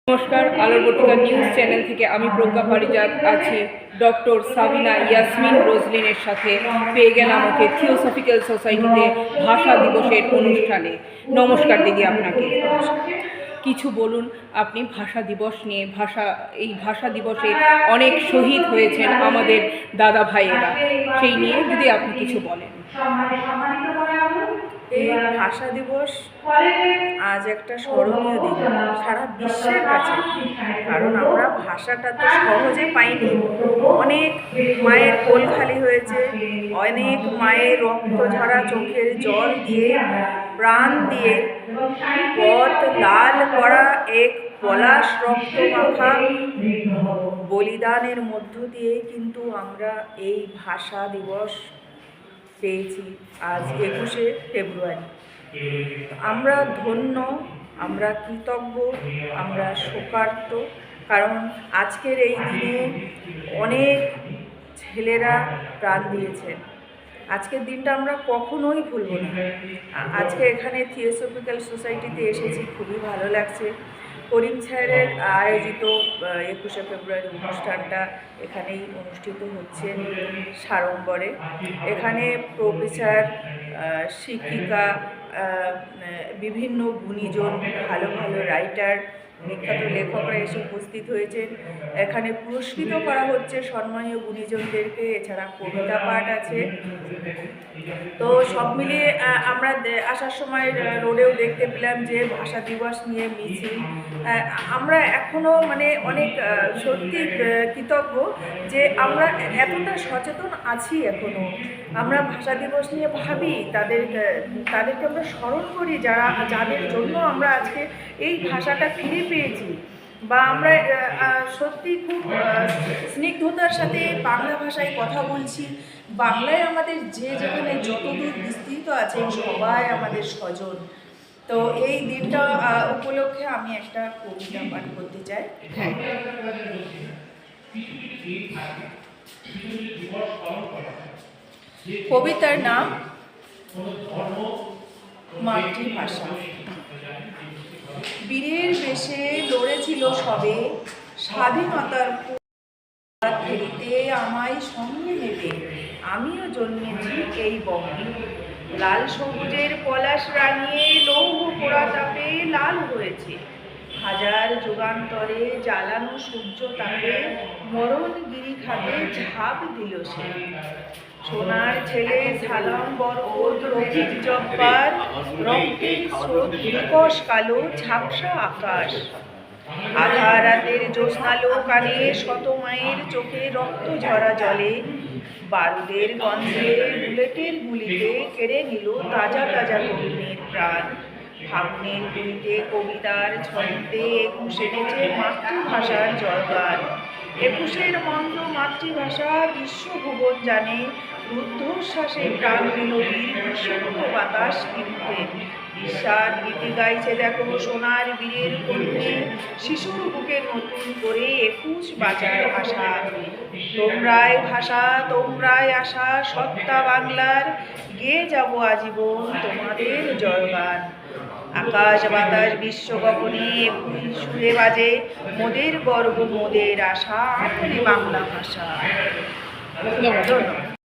নমস্কার, আলোরবর্তিকা news channel থেকে আমি প্রজ্ঞা পারিজাত আছি ডক্টর সাবিনা ইয়াসমিন রোজলিনের সাথে। পেয়ে গেলাম ওকে থিওসফিক্যাল সোসাইটিতে ভাষা দিবসের অনুষ্ঠানে। নমস্কার দিদি, আপনাকে কিছু বলুন। আপনি ভাষা দিবস নিয়ে, এই ভাষা দিবসে অনেক শহীদ হয়েছেন আমাদের দাদা ভাইয়েরা, সেই নিয়ে যদি আপনি কিছু বলেন। এই ভাষা দিবস আজ একটা স্মরণীয় দিন সারা বিশ্বের কাছে, কারণ আমরা ভাষাটা তো সহজে পাইনি। অনেক মায়ের কোল খালি হয়েছে, অনেক মায়ের রক্ত ঝরা চোখের জল দিয়ে, প্রাণ দিয়ে, পথ লাল করা এক পলাশ রক্ত মাখা বলিদানের মধ্য দিয়ে কিন্তু আমরা এই ভাষা দিবস পেয়েছি আজ 21শে ফেব্রুয়ারি। আমরা ধন্য, আমরা কৃতজ্ঞ, আমরা শোকার্ত, কারণ আজকের এই দিনে অনেক ছেলেরা প্রাণ দিয়েছেন। আজকের দিনটা আমরা কখনোই ভুলব না। আজকে এখানে থিওসফিক্যাল সোসাইটিতে এসেছি, খুবই ভালো লাগছে। করিম স্যারের আয়োজিত 21শে ফেব্রুয়ারি অনুষ্ঠানটা এখানেই অনুষ্ঠিত হচ্ছে সাড়ম্বরে। এখানে প্রফেসর, শিক্ষিকা, বিভিন্ন গুণীজন, ভালো ভালো রাইটার, বিখ্যাত লেখকরা এসে উপস্থিত হয়েছেন। এখানে পুরস্কৃত করা হচ্ছে সম্মানীয় গুণীজনদেরকে, এছাড়া কবিতা পাঠ আছে। তো সব মিলিয়ে আমরা আসার সময় রোডেও দেখতে পেলাম যে ভাষা দিবস নিয়ে মিছিল। আমরা এখনও অনেক সত্যি কৃতজ্ঞ যে আমরা এতটা সচেতন আছি এখনও। আমরা ভাষা দিবস নিয়ে ভাবি, তাদেরকে আমরা স্মরণ করি, যাদের জন্য আমরা আজকে এই ভাষাটা ফিরে পেয়েছি। বা আমরা সত্যি খুব স্নিগ্ধতার সাথে বাংলা ভাষায় কথা বলছি। বাংলায় আমাদের যেখানে যতদূর বিস্তৃত আছে সবাই আমাদের স্বজন। তো এই দিনটা উপলক্ষে আমি একটা কবিতা পাঠ করতে চাই। কবিতার নাম মাতৃভাষা। বীরের বেশে লড়েছিল সবে, স্বাধীনতার ফেরিতে আমায় সঙ্গে নেবে, আমিও জন্মেছি এই বঙ্গে। লাল সবুজের পলাশ রাঙিয়ে লৌহ পোড়া তাপে লাল হয়েছে, হাজার যুগান্তরে জ্বালানো সূর্য তাপে মরণ গিরিখাতে ঝাঁপ দিল সে। সোনার ছেলে সালাম বরকত রফিক জব্বার, রক্তের স্রোত বিকশ কালো ঝাপসা আকাশ। আধা রাতের জ্যোৎস্নালো কানে শত মায়ের চোখে রক্ত ঝরা জলে, বারুদের গন্ধে বুলেটের গুলিতে কেড়ে নিল তাজা তাজা তরুণের প্রাণ। ফাগুনের গুলিতে কবিতার ছন্দে 21 এনেছে মাতৃভাষার জয়গান। 21-এর মন্ত্র মাতৃভাষা বিশ্বভুবন জানে, রুদ্ধশ্বাসে প্রাণ বিনোদী বিশুদ্ধ বাতাস কিন্তু ঈশ্বর গীতি গাইছে দেখো সোনার বীরের কণ্ঠে, শিশুর বুকে নতুন করে 21 বাঁচার ভাষা। তোমরাই ভাষা, তোমরাই আশা, সত্তা বাংলার, গেয়ে যাব আজীবন তোমাদের জয়গান। আকাশ বাতাস বিশ্ব গগনে 21 সুরে বাজে, মোদের গর্ব মোদের আশা, আমাদের বাংলা ভাষা। ধন্যবাদ।